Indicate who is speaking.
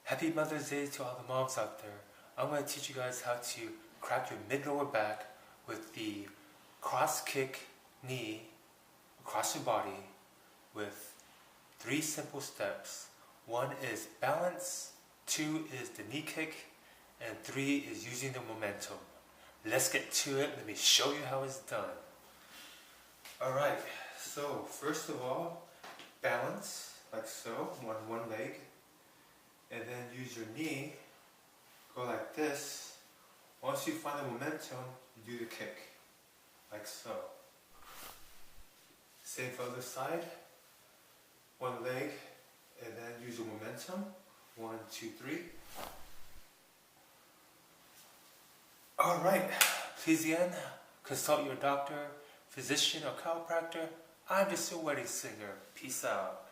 Speaker 1: Happy Mother's Day to all the moms out there. I'm going to teach you guys how to crack your mid-lower back with the cross kick knee across your body with 3 simple steps. 1 is balance, 2 is the knee kick, and 3 is using the momentum. Let's get to it. Let me show you how it's done. Alright, so first of all, balance like so, one leg, and then use your knee, go like this. Once you find the momentum, you do the kick, like so. Same for the other side, 1 leg, and then use the momentum, 1, 2, 3. Alright, please again, consult your doctor, physician, or chiropractor. I'm just a wedding singer. Peace out.